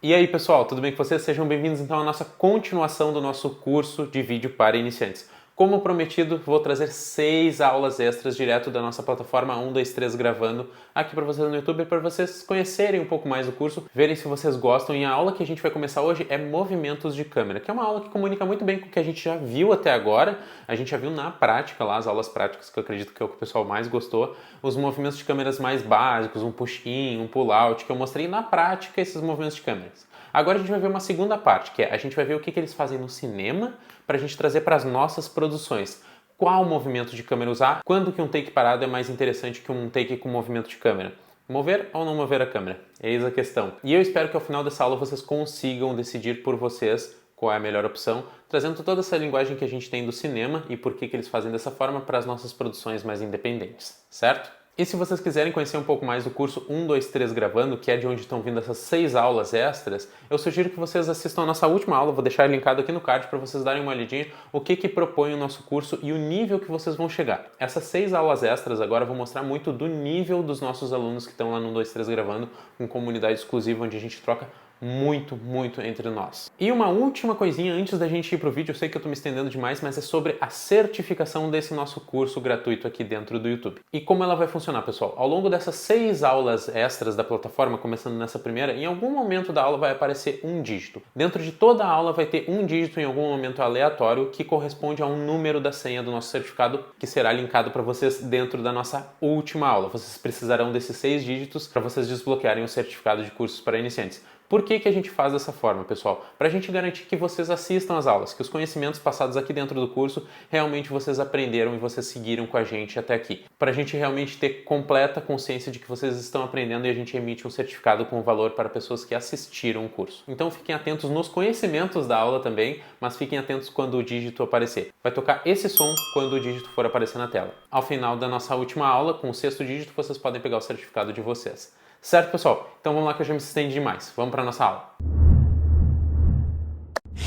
E aí pessoal, tudo bem com vocês? Sejam bem-vindos então à nossa continuação do nosso curso de vídeo para iniciantes. Como prometido, vou trazer 6 aulas extras direto da nossa plataforma 123 Gravando aqui para vocês no YouTube, para vocês conhecerem um pouco mais do curso, verem se vocês gostam. E a aula que a gente vai começar hoje é movimentos de câmera, que é uma aula que comunica muito bem com o que a gente já viu até agora. A gente já viu na prática lá, as aulas práticas, que eu acredito que é o que o pessoal mais gostou, os movimentos de câmeras mais básicos, um push-in, um pull-out, que eu mostrei na prática esses movimentos de câmeras. Agora a gente vai ver uma segunda parte, que é a gente vai ver o que eles fazem no cinema para a gente trazer para as nossas produções. Qual movimento de câmera usar? Quando que um take parado é mais interessante que um take com movimento de câmera? Mover ou não mover a câmera? Eis a questão. E eu espero que ao final dessa aula vocês consigam decidir por vocês qual é a melhor opção, trazendo toda essa linguagem que a gente tem do cinema e por que eles fazem dessa forma para as nossas produções mais independentes, certo? E se vocês quiserem conhecer um pouco mais do curso 123 Gravando, que é de onde estão vindo essas 6 aulas extras, eu sugiro que vocês assistam a nossa última aula, vou deixar linkado aqui no card para vocês darem uma olhadinha o que propõe o nosso curso e o nível que vocês vão chegar. Essas 6 aulas extras agora vão mostrar muito do nível dos nossos alunos que estão lá no 123 Gravando, com comunidade exclusiva onde a gente troca muito entre nós. E uma última coisinha antes da gente ir pro vídeo, eu sei que eu tô me estendendo demais, mas é sobre a certificação desse nosso curso gratuito aqui dentro do YouTube. E como ela vai funcionar, pessoal? Ao longo dessas 6 aulas extras da plataforma, começando nessa primeira, em algum momento da aula vai aparecer um dígito. Dentro de toda a aula vai ter um dígito em algum momento aleatório que corresponde a um número da senha do nosso certificado, que será linkado para vocês dentro da nossa última aula. Vocês precisarão desses 6 dígitos para vocês desbloquearem o certificado de cursos para iniciantes. Por que a gente faz dessa forma, pessoal? Para a gente garantir que vocês assistam às aulas, que os conhecimentos passados aqui dentro do curso, realmente vocês aprenderam e vocês seguiram com a gente até aqui. Para a gente realmente ter completa consciência de que vocês estão aprendendo e a gente emite um certificado com valor para pessoas que assistiram o curso. Então fiquem atentos nos conhecimentos da aula também, mas fiquem atentos quando o dígito aparecer. Vai tocar esse som quando o dígito for aparecer na tela. Ao final da nossa última aula, com o 6º dígito, vocês podem pegar o certificado de vocês. Certo, pessoal? Então vamos lá que eu já me estendi demais. Vamos para a nossa aula.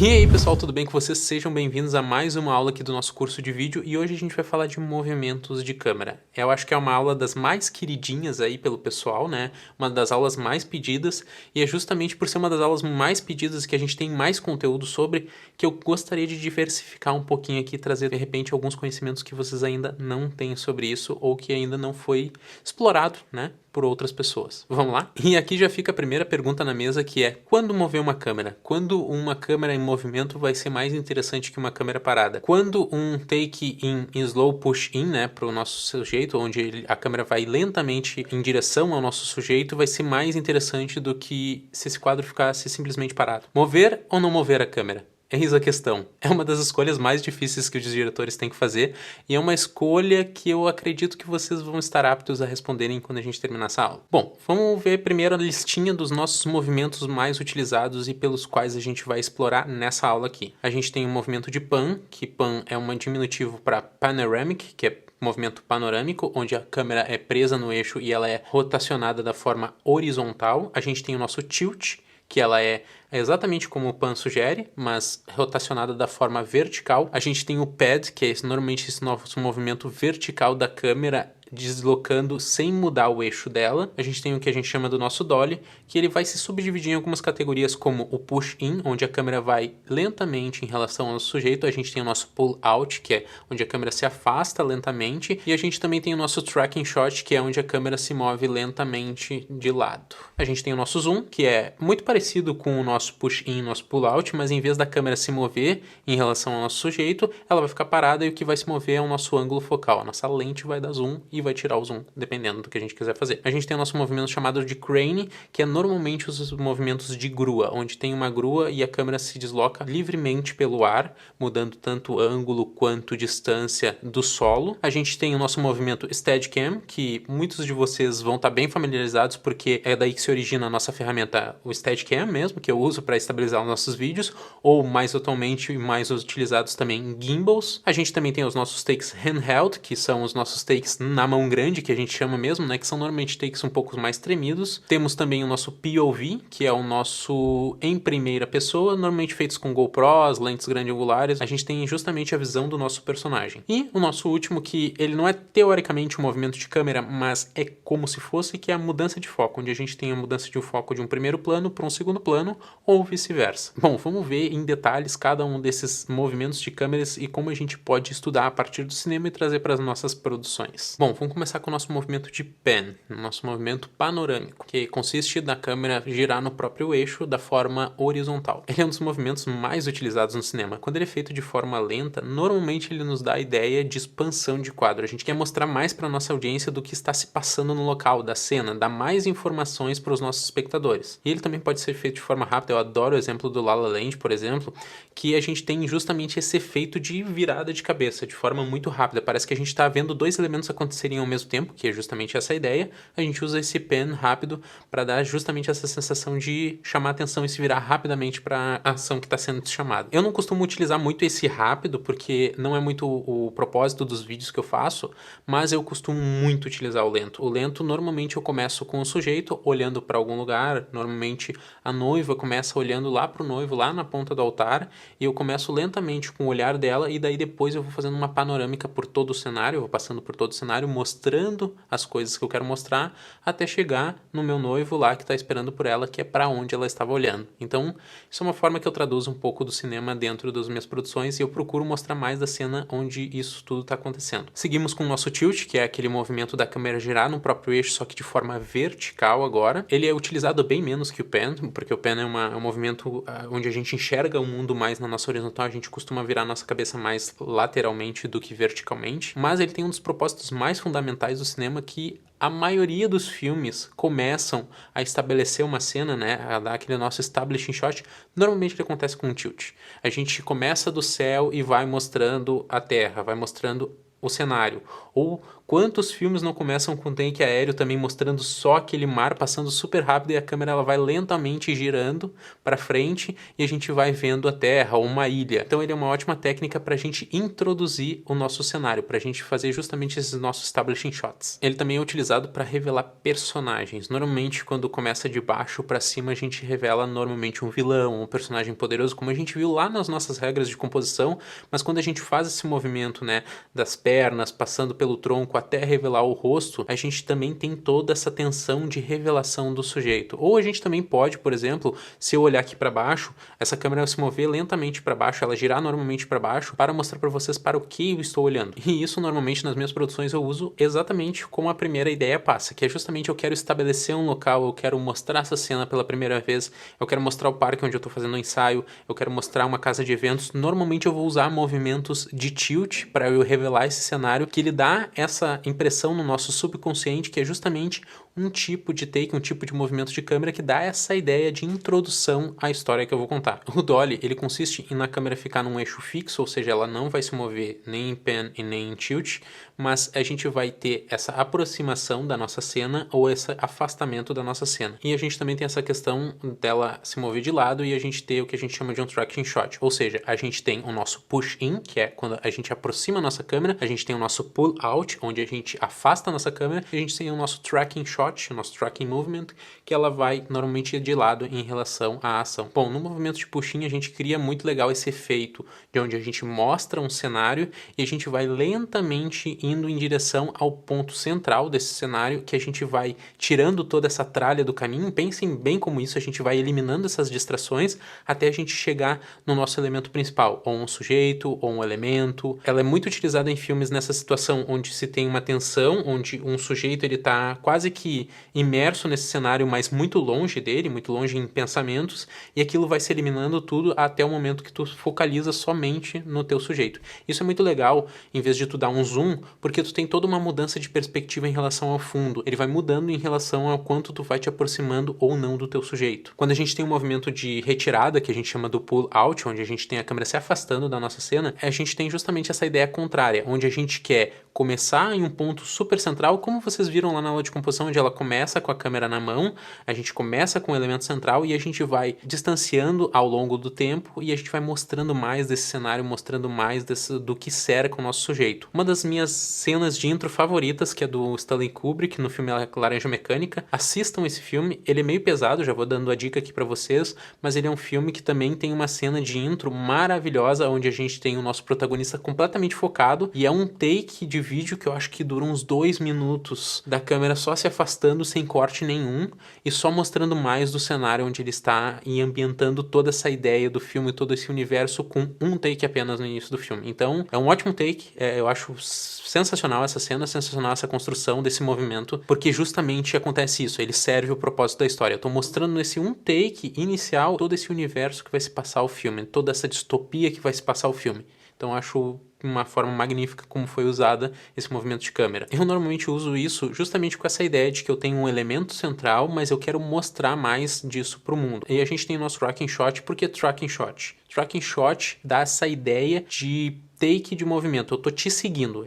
E aí pessoal, tudo bem com vocês? Sejam bem-vindos a mais uma aula aqui do nosso curso de vídeo e hoje a gente vai falar de movimentos de câmera. Eu acho que é uma aula das mais queridinhas aí pelo pessoal, né? Uma das aulas mais pedidas e é justamente por ser uma das aulas mais pedidas que a gente tem mais conteúdo sobre que eu gostaria de diversificar um pouquinho aqui e trazer de repente alguns conhecimentos que vocês ainda não têm sobre isso ou que ainda não foi explorado, né? Por outras pessoas. Vamos lá? E aqui já fica a primeira pergunta na mesa, que é: quando mover uma câmera? Quando uma câmera em movimento vai ser mais interessante que uma câmera parada? Quando um take in slow push-in, né, para o nosso sujeito, onde a câmera vai lentamente em direção ao nosso sujeito, vai ser mais interessante do que se esse quadro ficasse simplesmente parado? Mover ou não mover a câmera? Eis a questão. É uma das escolhas mais difíceis que os diretores têm que fazer e é uma escolha que eu acredito que vocês vão estar aptos a responderem quando a gente terminar essa aula. Bom, vamos ver primeiro a listinha dos nossos movimentos mais utilizados e pelos quais a gente vai explorar nessa aula aqui. A gente tem o movimento de pan, que pan é um diminutivo para panoramic, que é movimento panorâmico, onde a câmera é presa no eixo e ela é rotacionada da forma horizontal. A gente tem o nosso tilt, que ela é exatamente como o pan sugere, mas rotacionada da forma vertical. A gente tem o pad, que é normalmente esse nosso movimento vertical da câmera deslocando sem mudar o eixo dela. A gente tem o que a gente chama do nosso dolly, que ele vai se subdividir em algumas categorias como o push-in, onde a câmera vai lentamente em relação ao sujeito. A gente tem o nosso pull-out, que é onde a câmera se afasta lentamente. E a gente também tem o nosso tracking shot, que é onde a câmera se move lentamente de lado. A gente tem o nosso zoom, que é muito parecido com o nosso push-in e nosso pull-out, mas em vez da câmera se mover em relação ao nosso sujeito, ela vai ficar parada e o que vai se mover é o nosso ângulo focal. A nossa lente vai dar zoom e vai tirar o zoom, dependendo do que a gente quiser fazer. A gente tem o nosso movimento chamado de crane, que é normalmente os movimentos de grua, onde tem uma grua e a câmera se desloca livremente pelo ar, mudando tanto ângulo quanto distância do solo. A gente tem o nosso movimento Steadicam, que muitos de vocês vão estar bem familiarizados, porque é daí que se origina a nossa ferramenta, o Steadicam mesmo, que eu uso uso para estabilizar os nossos vídeos, ou mais atualmente mais utilizados também gimbals. A gente também tem os nossos takes handheld, que são os nossos takes na mão grande, que a gente chama mesmo, né, que são normalmente takes um pouco mais tremidos. Temos também o nosso POV, que é o nosso em primeira pessoa, normalmente feitos com GoPros, lentes grande angulares. A gente tem justamente a visão do nosso personagem. E o nosso último, que ele não é teoricamente um movimento de câmera, mas é como se fosse, que é a mudança de foco, onde a gente tem a mudança de um foco de um primeiro plano para um segundo plano, ou vice-versa. Bom, vamos ver em detalhes cada um desses movimentos de câmeras e como a gente pode estudar a partir do cinema e trazer para as nossas produções. Bom, vamos começar com o nosso movimento de pan, o nosso movimento panorâmico, que consiste da câmera girar no próprio eixo da forma horizontal. Ele é um dos movimentos mais utilizados no cinema. Quando ele é feito de forma lenta, normalmente ele nos dá a ideia de expansão de quadro. A gente quer mostrar mais para a nossa audiência do que está se passando no local da cena, dar mais informações para os nossos espectadores. E ele também pode ser feito de forma rápida. Eu adoro o exemplo do La La Land, por exemplo, que a gente tem justamente esse efeito de virada de cabeça, de forma muito rápida. Parece que a gente está vendo dois elementos acontecerem ao mesmo tempo, que é justamente essa ideia. A gente usa esse pan rápido para dar justamente essa sensação de chamar a atenção e se virar rapidamente para a ação que está sendo chamada. Eu não costumo utilizar muito esse rápido, porque não é muito o propósito dos vídeos que eu faço, mas eu costumo muito utilizar o lento. O lento, normalmente eu começo com o sujeito olhando para algum lugar, normalmente a noiva começa olhando lá para o noivo, lá na ponta do altar, e eu começo lentamente com o olhar dela, e daí depois eu vou fazendo uma panorâmica por todo o cenário, eu vou passando por todo o cenário, mostrando as coisas que eu quero mostrar, até chegar no meu noivo lá que está esperando por ela, que é para onde ela estava olhando. Então, isso é uma forma que eu traduzo um pouco do cinema dentro das minhas produções, e eu procuro mostrar mais da cena onde isso tudo está acontecendo. Seguimos com o nosso tilt, que é aquele movimento da câmera girar no próprio eixo, só que de forma vertical agora. Ele é utilizado bem menos que o pan, porque o pan é um movimento onde a gente enxerga o mundo mais na nossa horizontal, a gente costuma virar a nossa cabeça mais lateralmente do que verticalmente, mas ele tem um dos propósitos mais fundamentais do cinema, que a maioria dos filmes começam a estabelecer uma cena, né, a dar aquele nosso establishing shot. Normalmente ele acontece com um tilt. A gente começa do céu e vai mostrando a terra, vai mostrando o cenário. Ou quantos filmes não começam com um take aéreo também mostrando só aquele mar passando super rápido, e a câmera ela vai lentamente girando para frente e a gente vai vendo a terra ou uma ilha. Então ele é uma ótima técnica para a gente introduzir o nosso cenário, para a gente fazer justamente esses nossos establishing shots. Ele também é utilizado para revelar personagens. Normalmente quando começa de baixo para cima, a gente revela normalmente um vilão, um personagem poderoso, como a gente viu lá nas nossas regras de composição, mas quando a gente faz esse movimento, né, das pernas passando pelo tronco até revelar o rosto, a gente também tem toda essa tensão de revelação do sujeito. Ou a gente também pode, por exemplo, se eu olhar aqui para baixo, essa câmera vai se mover lentamente para baixo, ela girar normalmente para baixo, para mostrar para vocês para o que eu estou olhando. E isso normalmente nas minhas produções eu uso exatamente como a primeira ideia passa, que é justamente eu quero estabelecer um local, eu quero mostrar essa cena pela primeira vez, eu quero mostrar o parque onde eu estou fazendo o ensaio, eu quero mostrar uma casa de eventos. Normalmente eu vou usar movimentos de tilt para eu revelar esse cenário, que ele dá essa impressão no nosso subconsciente, que é justamente um tipo de take, um tipo de movimento de câmera que dá essa ideia de introdução à história que eu vou contar. O dolly, ele consiste em a câmera ficar num eixo fixo, ou seja, ela não vai se mover nem em pan e nem em tilt, mas a gente vai ter essa aproximação da nossa cena ou esse afastamento da nossa cena. E a gente também tem essa questão dela se mover de lado e a gente ter o que a gente chama de um tracking shot, ou seja, a gente tem o nosso push in, que é quando a gente aproxima a nossa câmera, a gente tem o nosso pull out, onde a gente afasta a nossa câmera, e a gente tem o nosso tracking shot, o nosso tracking movement, que ela vai normalmente de lado em relação à ação. Bom, no movimento de push in a gente cria muito legal esse efeito de onde a gente mostra um cenário e a gente vai lentamente indo em direção ao ponto central desse cenário, que a gente vai tirando toda essa tralha do caminho. Pensem bem como isso, a gente vai eliminando essas distrações até a gente chegar no nosso elemento principal, ou um sujeito, ou um elemento. Ela é muito utilizada em filmes nessa situação onde se tem uma tensão, onde um sujeito ele tá quase que imerso nesse cenário, mas muito longe dele, muito longe em pensamentos, e aquilo vai se eliminando tudo até o momento que tu focaliza somente no teu sujeito. Isso é muito legal, em vez de tu dar um zoom, porque tu tem toda uma mudança de perspectiva em relação ao fundo. Ele vai mudando em relação ao quanto tu vai te aproximando ou não do teu sujeito. Quando a gente tem um movimento de retirada, que a gente chama do pull out, onde a gente tem a câmera se afastando da nossa cena, a gente tem justamente essa ideia contrária, onde a gente quer começar em um ponto super central, como vocês viram lá na aula de composição, onde ela começa com a câmera na mão, a gente começa com o elemento central e a gente vai distanciando ao longo do tempo e a gente vai mostrando mais desse cenário, mostrando mais do que cerca o nosso sujeito. Uma das minhas cenas de intro favoritas, que é do Stanley Kubrick, no filme Laranja Mecânica. Assistam esse filme, ele é meio pesado, já vou dando a dica aqui pra vocês, mas ele é um filme que também tem uma cena de intro maravilhosa, onde a gente tem o nosso protagonista completamente focado, e é um take de vídeo que eu acho que dura uns 2 minutos, da câmera só se afastando sem corte nenhum, e só mostrando mais do cenário onde ele está e ambientando toda essa ideia do filme, todo esse universo com um take apenas no início do filme. Então, é um ótimo take, eu acho sensacional essa cena, sensacional essa construção desse movimento, porque justamente acontece isso, ele serve o propósito da história. Eu tô mostrando nesse um take inicial todo esse universo que vai se passar o filme, toda essa distopia que vai se passar o filme. Então eu acho uma forma magnífica como foi usada esse movimento de câmera. Eu normalmente uso isso justamente com essa ideia de que eu tenho um elemento central, mas eu quero mostrar mais disso pro mundo. E a gente tem o nosso tracking shot. Por que tracking shot? Tracking shot dá essa ideia de take de movimento. Eu tô te seguindo.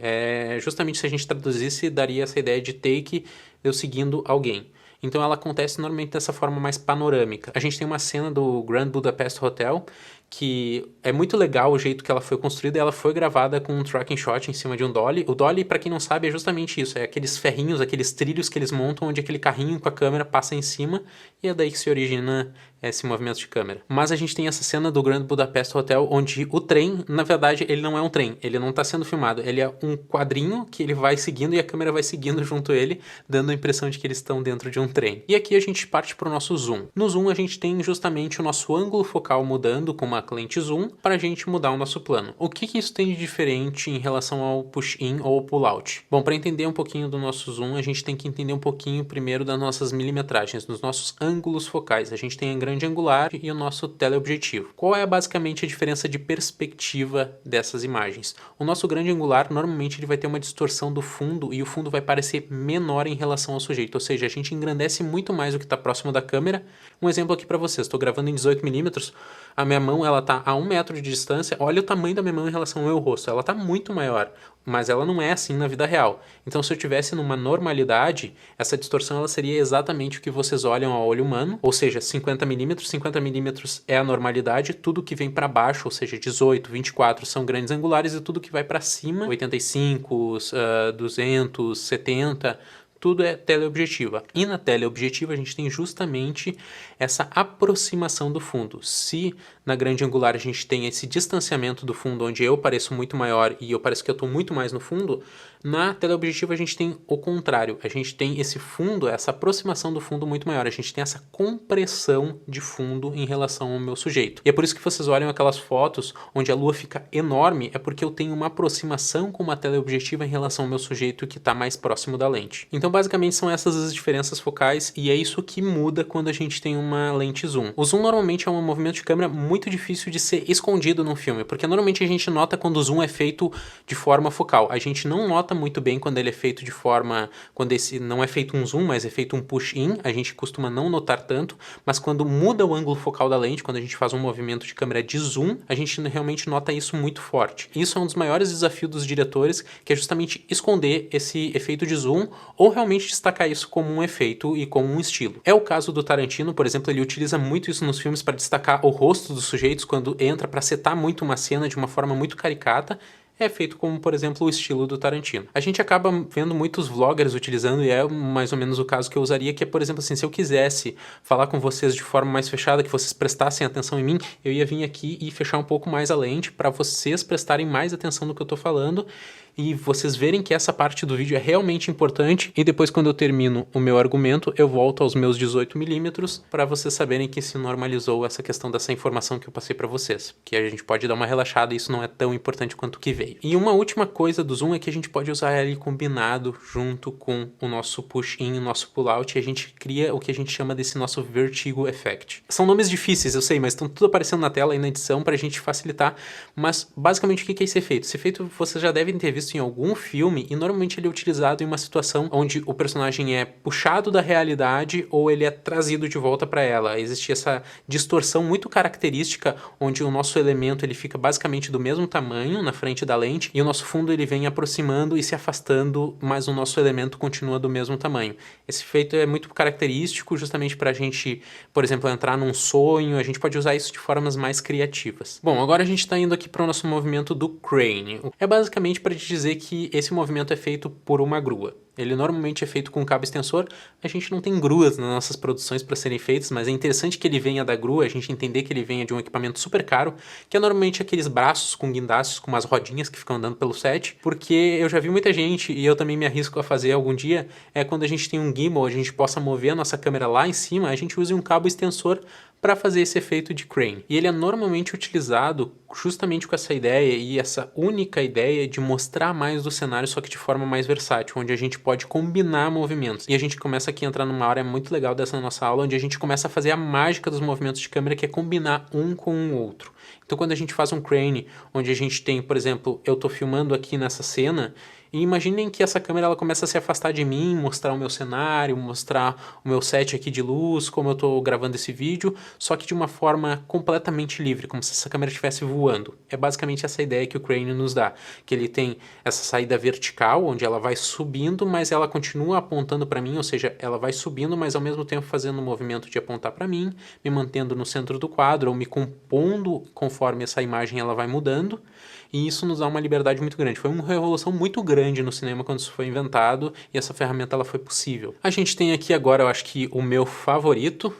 Justamente se a gente traduzisse, daria essa ideia de take, eu seguindo alguém. Então ela acontece normalmente dessa forma mais panorâmica. A gente tem uma cena do Grand Budapest Hotel que é muito legal o jeito que ela foi construída. Ela foi gravada com um tracking shot em cima de um dolly. O dolly, para quem não sabe, é justamente isso. É aqueles ferrinhos, aqueles trilhos que eles montam onde aquele carrinho com a câmera passa em cima e é daí que se origina esse movimento de câmera. Mas a gente tem essa cena do Grand Budapest Hotel onde o trem, na verdade, ele não é um trem. Ele não está sendo filmado. Ele é um quadrinho que ele vai seguindo e a câmera vai seguindo junto a ele, dando a impressão de que eles estão dentro de um trem. E aqui a gente parte para o nosso zoom. No zoom a gente tem justamente o nosso ângulo focal mudando com uma lente zoom para a gente mudar o nosso plano. O que isso tem de diferente em relação ao push-in ou pull-out? Bom, para entender um pouquinho do nosso zoom, a gente tem que entender um pouquinho primeiro das nossas milimetragens, dos nossos ângulos focais. A gente tem a grande angular e o nosso teleobjetivo. Qual é basicamente a diferença de perspectiva dessas imagens? O nosso grande angular, normalmente, ele vai ter uma distorção do fundo e o fundo vai parecer menor em relação ao sujeito, ou seja, a gente engrandece muito mais o que está próximo da câmera. Um exemplo aqui para vocês, estou gravando em 18mm, a minha mão ela tá a 1 metro de distância, olha o tamanho da minha mão em relação ao meu rosto, ela tá muito maior, mas ela não é assim na vida real. Então se eu tivesse numa normalidade, essa distorção ela seria exatamente o que vocês olham ao olho humano, ou seja, 50mm, 50mm é a normalidade, tudo que vem para baixo, ou seja, 18, 24 são grandes angulares e tudo que vai para cima, 85, 200, 70... tudo é teleobjetiva. E na teleobjetiva a gente tem justamente essa aproximação do fundo. Se na grande angular a gente tem esse distanciamento do fundo, onde eu pareço muito maior e eu pareço que eu estou muito mais no fundo, na teleobjetiva a gente tem o contrário. A gente tem esse fundo, essa aproximação do fundo muito maior. A gente tem essa compressão de fundo em relação ao meu sujeito. E é por isso que vocês olham aquelas fotos onde a lua fica enorme, é porque eu tenho uma aproximação com uma teleobjetiva em relação ao meu sujeito que está mais próximo da lente. Então, basicamente, são essas as diferenças focais e é isso que muda quando a gente tem uma lente zoom. O zoom normalmente é um movimento de câmera muito difícil de ser escondido num filme, porque normalmente a gente nota quando o zoom é feito de forma focal. A gente não nota muito bem quando ele é feito de forma... quando esse não é feito um zoom, mas é feito um push-in, a gente costuma não notar tanto, mas quando muda o ângulo focal da lente, quando a gente faz um movimento de câmera de zoom, a gente realmente nota isso muito forte. Isso é um dos maiores desafios dos diretores, que é justamente esconder esse efeito de zoom ou realmente destacar isso como um efeito e como um estilo. É o caso do Tarantino, por exemplo, ele utiliza muito isso nos filmes para destacar o rosto dos sujeitos quando entra para setar muito uma cena de uma forma muito caricata. É feito como, por exemplo, o estilo do Tarantino. A gente acaba vendo muitos vloggers utilizando, e é mais ou menos o caso que eu usaria, que é, por exemplo, assim, se eu quisesse falar com vocês de forma mais fechada, que vocês prestassem atenção em mim, eu ia vir aqui e fechar um pouco mais a lente para vocês prestarem mais atenção no que eu tô falando e vocês verem que essa parte do vídeo é realmente importante. E depois, quando eu termino o meu argumento, eu volto aos meus 18mm para vocês saberem que se normalizou essa questão dessa informação que eu passei para vocês. Que a gente pode dar uma relaxada e isso não é tão importante quanto o que veio. E uma última coisa do zoom é que a gente pode usar ele combinado junto com o nosso push-in, o nosso pull-out, e a gente cria o que a gente chama desse nosso vertigo effect. São nomes difíceis, eu sei, mas estão tudo aparecendo na tela aí na edição para a gente facilitar. Mas basicamente o que é esse efeito? Esse efeito vocês já devem ter visto visto em algum filme e normalmente ele é utilizado em uma situação onde o personagem é puxado da realidade ou ele é trazido de volta para ela. Existe essa distorção muito característica onde o nosso elemento ele fica basicamente do mesmo tamanho na frente da lente e o nosso fundo ele vem aproximando e se afastando, mas o nosso elemento continua do mesmo tamanho. Esse efeito é muito característico justamente para a gente, por exemplo, entrar num sonho. A gente pode usar isso de formas mais criativas. Bom, agora a gente está indo aqui para o nosso movimento do crane. É basicamente para te dizer que esse movimento é feito por uma grua. Ele normalmente é feito com cabo extensor. A gente não tem gruas nas nossas produções para serem feitas, mas é interessante que ele venha da grua, a gente entender que ele venha de um equipamento super caro, que é normalmente aqueles braços com guindastes, com umas rodinhas que ficam andando pelo set, porque eu já vi muita gente, e eu também me arrisco a fazer algum dia, quando a gente tem um gimbal, a gente possa mover a nossa câmera lá em cima, a gente usa um cabo extensor para fazer esse efeito de crane. E ele é normalmente utilizado justamente com essa ideia e essa única ideia de mostrar mais do cenário, só que de forma mais versátil, onde a gente pode combinar movimentos. E a gente começa aqui a entrar numa área muito legal dessa nossa aula, onde a gente começa a fazer a mágica dos movimentos de câmera, que é combinar um com o outro. Então quando a gente faz um crane, onde a gente tem, por exemplo, eu estou filmando aqui nessa cena, e imaginem que essa câmera ela começa a se afastar de mim, mostrar o meu cenário, mostrar o meu set aqui de luz, como eu estou gravando esse vídeo, só que de uma forma completamente livre, como se essa câmera estivesse voando. É basicamente essa ideia que o crane nos dá, que ele tem essa saída vertical, onde ela vai subindo, mas ela continua apontando para mim, ou seja, ela vai subindo, mas ao mesmo tempo fazendo o movimento de apontar para mim, me mantendo no centro do quadro, ou me compondo conforme essa imagem ela vai mudando, e isso nos dá uma liberdade muito grande. Foi uma revolução muito grande no cinema quando isso foi inventado, e essa ferramenta ela foi possível. A gente tem aqui agora, eu acho que o meu favorito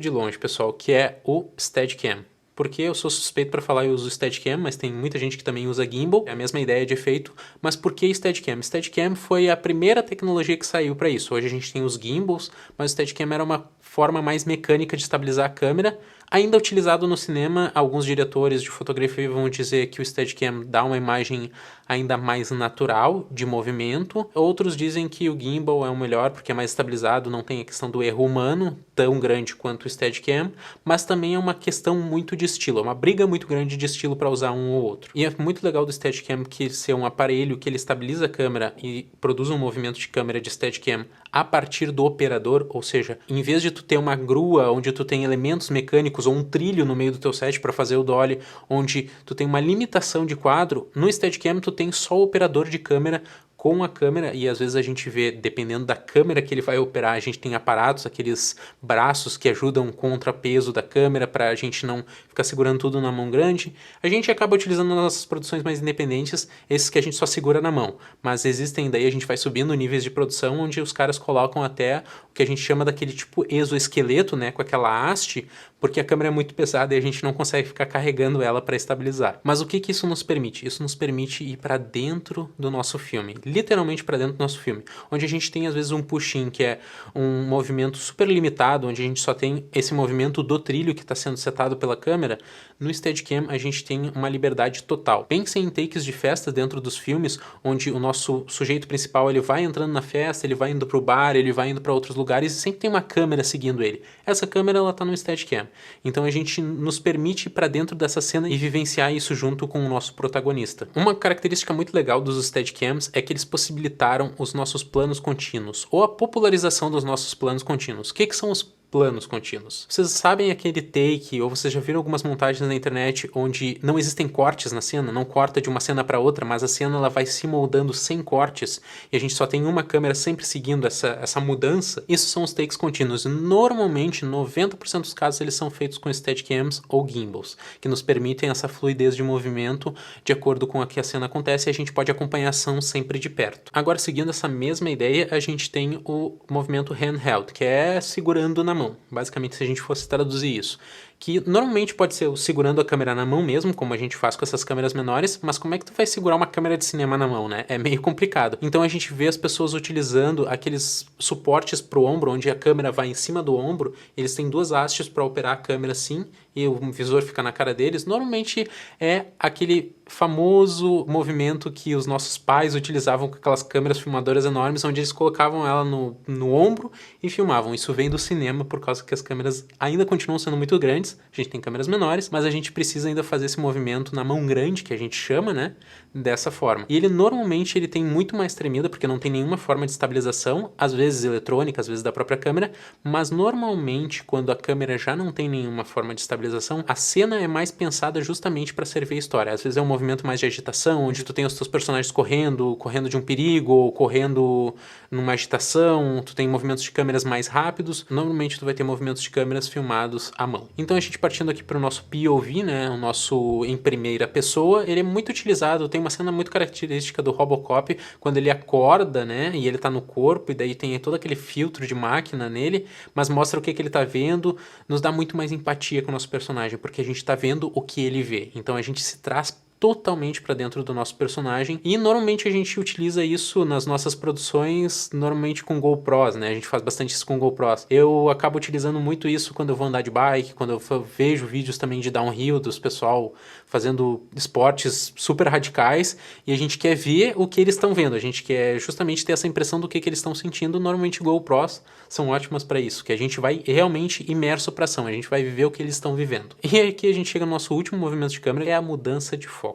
de longe, pessoal, que é o Steadicam. Porque eu sou suspeito para falar, eu uso Steadicam, mas tem muita gente que também usa gimbal, é a mesma ideia de efeito. Mas por que Steadicam? Steadicam foi a primeira tecnologia que saiu para isso. Hoje a gente tem os gimbals, mas o Steadicam era uma forma mais mecânica de estabilizar a câmera, ainda utilizado no cinema. Alguns diretores de fotografia vão dizer que o Steadicam dá uma imagem ainda mais natural de movimento. Outros dizem que o gimbal é o melhor porque é mais estabilizado, não tem a questão do erro humano tão grande quanto o Steadicam, mas também é uma questão muito de estilo, é uma briga muito grande de estilo para usar um ou outro. E é muito legal do Steadicam que ser um aparelho que ele estabiliza a câmera e produz um movimento de câmera de Steadicam a partir do operador, ou seja, em vez de tu ter uma grua onde tu tem elementos mecânicos ou um trilho no meio do teu set para fazer o dolly, onde tu tem uma limitação de quadro, no Steadicam tu tem só o operador de câmera com a câmera, e às vezes a gente vê, dependendo da câmera que ele vai operar, a gente tem aparatos, aqueles braços que ajudam contra peso da câmera para a gente não ficar segurando tudo na mão grande. A gente acaba utilizando nas nossas produções mais independentes esses que a gente só segura na mão, mas existem daí, a gente vai subindo níveis de produção onde os caras colocam até o que a gente chama daquele tipo exoesqueleto, né, com aquela haste, porque a câmera é muito pesada e a gente não consegue ficar carregando ela para estabilizar. Mas o que isso nos permite? Isso nos permite ir para dentro do nosso filme, literalmente para dentro do nosso filme, onde a gente tem às vezes um push-in, que é um movimento super limitado, onde a gente só tem esse movimento do trilho que está sendo setado pela câmera. No Steadicam a gente tem uma liberdade total. Pensem em takes de festa dentro dos filmes, onde o nosso sujeito principal ele vai entrando na festa, ele vai indo para o bar, ele vai indo para outros lugares e sempre tem uma câmera seguindo ele. Essa câmera ela está no Steadicam. Então a gente nos permite ir para dentro dessa cena e vivenciar isso junto com o nosso protagonista. Uma característica muito legal dos Steadicams é que eles possibilitaram os nossos planos contínuos, ou a popularização dos nossos planos contínuos. O que são os planos contínuos? Vocês sabem aquele take, ou vocês já viram algumas montagens na internet onde não existem cortes na cena, não corta de uma cena para outra, mas a cena ela vai se moldando sem cortes e a gente só tem uma câmera sempre seguindo essa mudança? Isso são os takes contínuos. Normalmente, 90% dos casos eles são feitos com Steadicams ou gimbals, que nos permitem essa fluidez de movimento de acordo com a que a cena acontece e a gente pode acompanhar a ação sempre de perto. Agora, seguindo essa mesma ideia, a gente tem o movimento handheld, que é segurando na mão. Basicamente, se a gente fosse traduzir isso, que normalmente pode ser segurando a câmera na mão mesmo, como a gente faz com essas câmeras menores, mas como é que tu vai segurar uma câmera de cinema na mão, né? É meio complicado. Então a gente vê as pessoas utilizando aqueles suportes pro ombro, onde a câmera vai em cima do ombro, eles têm duas hastes para operar a câmera assim, e o visor fica na cara deles, normalmente é aquele famoso movimento que os nossos pais utilizavam com aquelas câmeras filmadoras enormes, onde eles colocavam ela no ombro e filmavam. Isso vem do cinema, por causa que as câmeras ainda continuam sendo muito grandes, a gente tem câmeras menores, mas a gente precisa ainda fazer esse movimento na mão grande, que a gente chama, né, dessa forma. E ele normalmente tem muito mais tremida, porque não tem nenhuma forma de estabilização, às vezes eletrônica, às vezes da própria câmera, mas normalmente quando a câmera já não tem nenhuma forma de estabilização, a cena é mais pensada justamente para servir a história. Às vezes é um movimento mais de agitação, onde tu tem os teus personagens correndo de um perigo, ou correndo numa agitação, tu tem movimentos de câmeras mais rápidos, normalmente tu vai ter movimentos de câmeras filmados à mão. Então a gente partindo aqui para o nosso POV, né, o nosso em primeira pessoa, ele é muito utilizado, tem uma cena muito característica do Robocop, quando ele acorda, né, e ele tá no corpo, e daí tem todo aquele filtro de máquina nele, mas mostra o que ele tá vendo, nos dá muito mais empatia com o nosso personagem, porque a gente tá vendo o que ele vê, então a gente se traz totalmente para dentro do nosso personagem, e normalmente a gente utiliza isso nas nossas produções, normalmente com GoPros, né, a gente faz bastante isso com GoPros. Eu acabo utilizando muito isso quando eu vou andar de bike, quando eu vejo vídeos também de downhill, dos pessoal fazendo esportes super radicais, e a gente quer ver o que eles estão vendo, a gente quer justamente ter essa impressão do que eles estão sentindo. Normalmente GoPros são ótimas para isso, que a gente vai realmente imerso para ação, a gente vai viver o que eles estão vivendo. E aqui a gente chega no nosso último movimento de câmera, é a mudança de foco.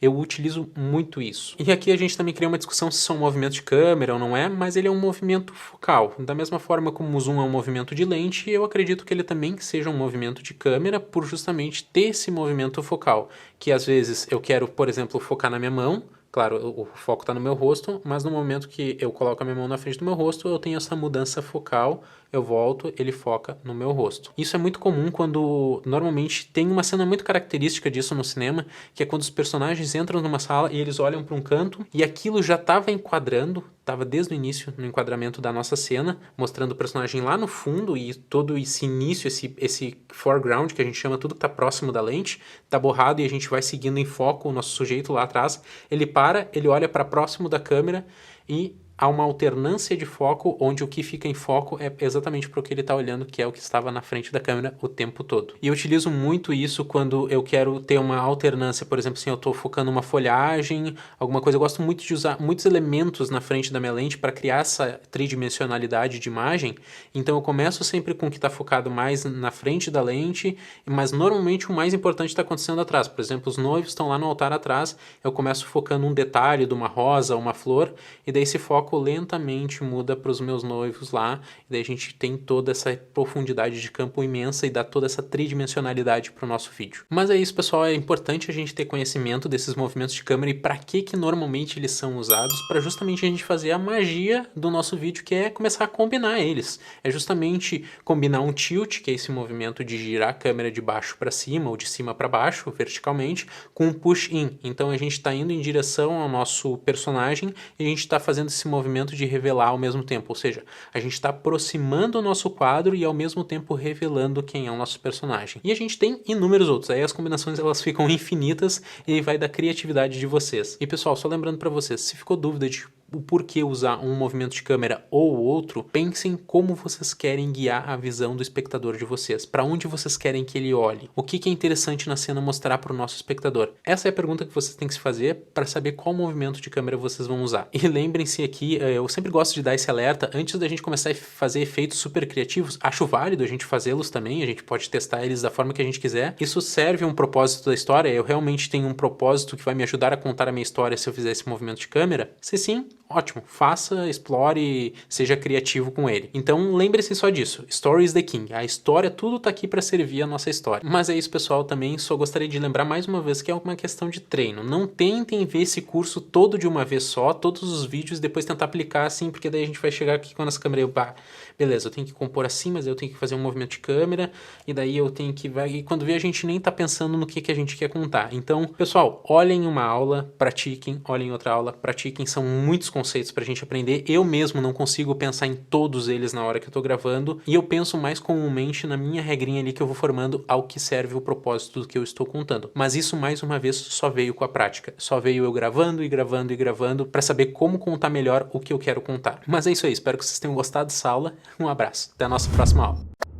Eu utilizo muito isso. E aqui a gente também cria uma discussão se isso é um movimento de câmera ou não é, mas ele é um movimento focal. Da mesma forma como o zoom é um movimento de lente, eu acredito que ele também seja um movimento de câmera por justamente ter esse movimento focal. Que às vezes eu quero, por exemplo, focar na minha mão. Claro, o foco está no meu rosto, mas no momento que eu coloco a minha mão na frente do meu rosto, eu tenho essa mudança focal, eu volto, ele foca no meu rosto. Isso é muito comum quando, normalmente, tem uma cena muito característica disso no cinema, que é quando os personagens entram numa sala e eles olham para um canto, e aquilo já estava enquadrando, estava desde o início no enquadramento da nossa cena, mostrando o personagem lá no fundo, e todo esse início, esse foreground, que a gente chama tudo que está próximo da lente, está borrado e a gente vai seguindo em foco o nosso sujeito lá atrás, ele para, ele olha para próximo da câmera e há uma alternância de foco, onde o que fica em foco é exatamente para o que ele está olhando, que é o que estava na frente da câmera o tempo todo. E eu utilizo muito isso quando eu quero ter uma alternância, por exemplo, se eu estou focando uma folhagem, alguma coisa, eu gosto muito de usar muitos elementos na frente da minha lente para criar essa tridimensionalidade de imagem, então eu começo sempre com o que está focado mais na frente da lente, mas normalmente o mais importante está acontecendo atrás. Por exemplo, os noivos estão lá no altar atrás, eu começo focando um detalhe de uma rosa, uma flor, e daí esse foco lentamente muda para os meus noivos lá, e daí a gente tem toda essa profundidade de campo imensa e dá toda essa tridimensionalidade para o nosso vídeo. Mas é isso, pessoal, é importante a gente ter conhecimento desses movimentos de câmera e para que normalmente eles são usados, para justamente a gente fazer a magia do nosso vídeo, que é começar a combinar eles. É justamente combinar um tilt, que é esse movimento de girar a câmera de baixo para cima ou de cima para baixo, verticalmente, com um push-in. Então a gente está indo em direção ao nosso personagem e a gente está fazendo esse movimento de revelar ao mesmo tempo, ou seja, a gente está aproximando o nosso quadro e ao mesmo tempo revelando quem é o nosso personagem. E a gente tem inúmeros outros, aí as combinações elas ficam infinitas e vai da criatividade de vocês. E pessoal, só lembrando para vocês, se ficou dúvida de o porquê usar um movimento de câmera ou outro, pensem como vocês querem guiar a visão do espectador de vocês, para onde vocês querem que ele olhe, o que é interessante na cena mostrar para o nosso espectador. Essa é a pergunta que vocês têm que se fazer para saber qual movimento de câmera vocês vão usar. E lembrem-se aqui, eu sempre gosto de dar esse alerta, antes da gente começar a fazer efeitos super criativos, acho válido a gente fazê-los também, a gente pode testar eles da forma que a gente quiser. Isso serve a um propósito da história, eu realmente tenho um propósito que vai me ajudar a contar a minha história se eu fizer esse movimento de câmera? Se sim, ótimo, faça, explore, seja criativo com ele. Então lembre-se só disso, story is the king, a história, tudo tá aqui para servir a nossa história. Mas é isso, pessoal, também só gostaria de lembrar mais uma vez que é uma questão de treino. Não tentem ver esse curso todo de uma vez só, todos os vídeos, depois tentar aplicar assim, porque daí a gente vai chegar aqui com a nossa câmera e beleza, eu tenho que compor assim, mas eu tenho que fazer um movimento de câmera, e daí eu tenho que... E quando vê, a gente nem tá pensando no que a gente quer contar. Então, pessoal, olhem uma aula, pratiquem, olhem outra aula, pratiquem, são muitos conceitos pra gente aprender. Eu mesmo não consigo pensar em todos eles na hora que eu tô gravando, e eu penso mais comumente na minha regrinha ali que eu vou formando ao que serve o propósito do que eu estou contando. Mas isso, mais uma vez, só veio com a prática. Só veio eu gravando e gravando e gravando pra saber como contar melhor o que eu quero contar. Mas é isso aí, espero que vocês tenham gostado dessa aula. Um abraço, até a nossa próxima aula.